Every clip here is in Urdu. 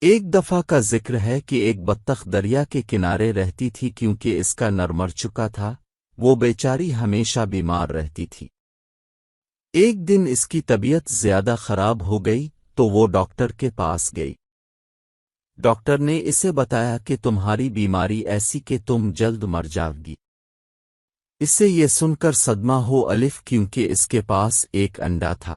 ایک دفعہ کا ذکر ہے کہ ایک بطخ دریا کے کنارے رہتی تھی کیونکہ اس کا نر مر چکا تھا، وہ بیچاری ہمیشہ بیمار رہتی تھی۔ ایک دن اس کی طبیعت زیادہ خراب ہو گئی تو وہ ڈاکٹر کے پاس گئی۔ ڈاکٹر نے اسے بتایا کہ تمہاری بیماری ایسی کہ تم جلد مر جاؤ گی۔ اسے یہ سن کر صدمہ ہو الف کیونکہ اس کے پاس ایک انڈا تھا۔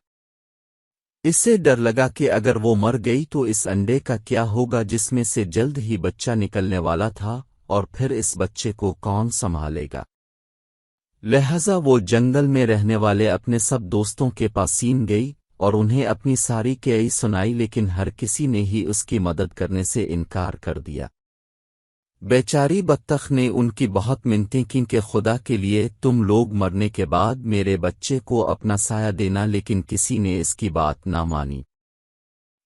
اسے ڈر لگا کہ اگر وہ مر گئی تو اس انڈے کا کیا ہوگا جس میں سے جلد ہی بچہ نکلنے والا تھا، اور پھر اس بچے کو کون سنبھالے گا؟ لہذا وہ جنگل میں رہنے والے اپنے سب دوستوں کے پاسین گئی اور انہیں اپنی ساری کہانی سنائی، لیکن ہر کسی نے ہی اس کی مدد کرنے سے انکار کر دیا۔ بیچاری بطخ نے ان کی بہت منتیں کیں کہ خدا کے لیے تم لوگ مرنے کے بعد میرے بچے کو اپنا سایہ دینا، لیکن کسی نے اس کی بات نہ مانی۔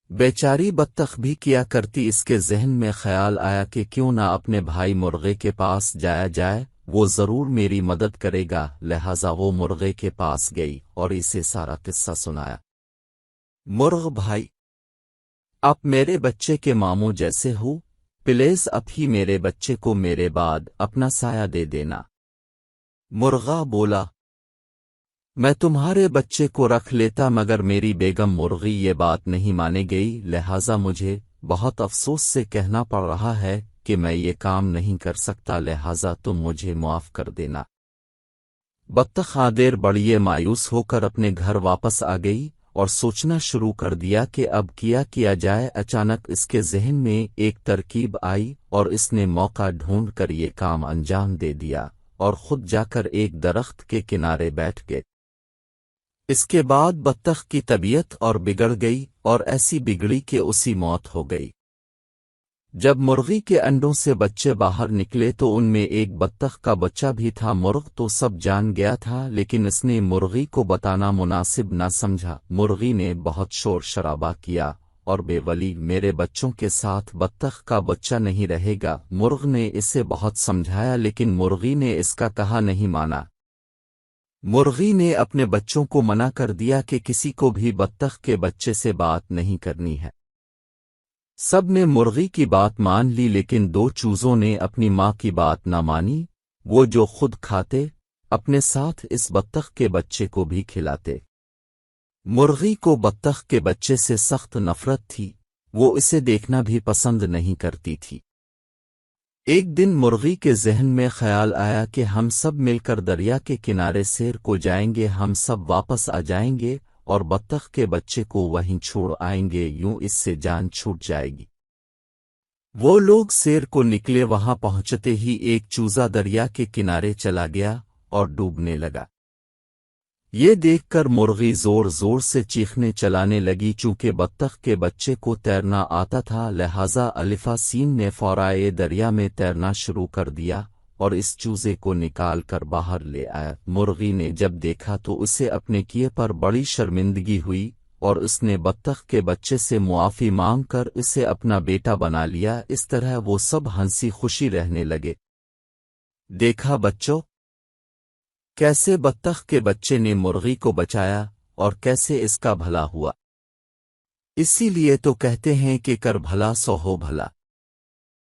بیچاری بطخ بھی کیا کرتی، اس کے ذہن میں خیال آیا کہ کیوں نہ اپنے بھائی مرغے کے پاس جایا جائے، وہ ضرور میری مدد کرے گا۔ لہذا وہ مرغے کے پاس گئی اور اسے سارا قصہ سنایا۔ مرغ بھائی، آپ میرے بچے کے ماموں جیسے ہو، پلیز اب ہی میرے بچے کو میرے بعد اپنا سایہ دے دینا۔ مرغا بولا، میں تمہارے بچے کو رکھ لیتا، مگر میری بیگم مرغی یہ بات نہیں مانے گئی، لہذا مجھے بہت افسوس سے کہنا پڑ رہا ہے کہ میں یہ کام نہیں کر سکتا، لہذا تم مجھے معاف کر دینا۔ بطخ دیر بڑی مایوس ہو کر اپنے گھر واپس آ گئی اور سوچنا شروع کر دیا کہ اب کیا جائے۔ اچانک اس کے ذہن میں ایک ترکیب آئی اور اس نے موقع ڈھونڈ کر یہ کام انجام دے دیا اور خود جا کر ایک درخت کے کنارے بیٹھ گئے۔ اس کے بعد بطخ کی طبیعت اور بگڑ گئی اور ایسی بگڑی کہ اسی موت ہو گئی۔ جب مرغی کے انڈوں سے بچے باہر نکلے تو ان میں ایک بطخ کا بچہ بھی تھا۔ مرغ تو سب جان گیا تھا، لیکن اس نے مرغی کو بتانا مناسب نہ سمجھا۔ مرغی نے بہت شور شرابہ کیا اور بے ولی میرے بچوں کے ساتھ بطخ کا بچہ نہیں رہے گا۔ مرغ نے اسے بہت سمجھایا، لیکن مرغی نے اس کا کہا نہیں مانا۔ مرغی نے اپنے بچوں کو منع کر دیا کہ کسی کو بھی بطخ کے بچے سے بات نہیں کرنی ہے۔ سب نے مرغی کی بات مان لی، لیکن دو چوزوں نے اپنی ماں کی بات نہ مانی۔ وہ جو خود کھاتے، اپنے ساتھ اس بطخ کے بچے کو بھی کھلاتے۔ مرغی کو بطخ کے بچے سے سخت نفرت تھی، وہ اسے دیکھنا بھی پسند نہیں کرتی تھی۔ ایک دن مرغی کے ذہن میں خیال آیا کہ ہم سب مل کر دریا کے کنارے سیر کو جائیں گے، ہم سب واپس آ جائیں گے اور بطخ کے بچے کو وہیں چھوڑ آئیں گے، یوں اس سے جان چھوٹ جائے گی۔ وہ لوگ سیر کو نکلے، وہاں پہنچتے ہی ایک چوزا دریا کے کنارے چلا گیا اور ڈوبنے لگا۔ یہ دیکھ کر مرغی زور زور سے چیخنے چلانے لگی۔ چونکہ بطخ کے بچے کو تیرنا آتا تھا، لہذا الفا سین نے فورائے دریا میں تیرنا شروع کر دیا اور اس چوزے کو نکال کر باہر لے آیا۔ مرغی نے جب دیکھا تو اسے اپنے کیے پر بڑی شرمندگی ہوئی اور اس نے بطخ کے بچے سے معافی مانگ کر اسے اپنا بیٹا بنا لیا۔ اس طرح وہ سب ہنسی خوشی رہنے لگے۔ دیکھا بچوں، کیسے بطخ کے بچے نے مرغی کو بچایا اور کیسے اس کا بھلا ہوا۔ اسی لیے تو کہتے ہیں کہ کر بھلا سو ہو بھلا۔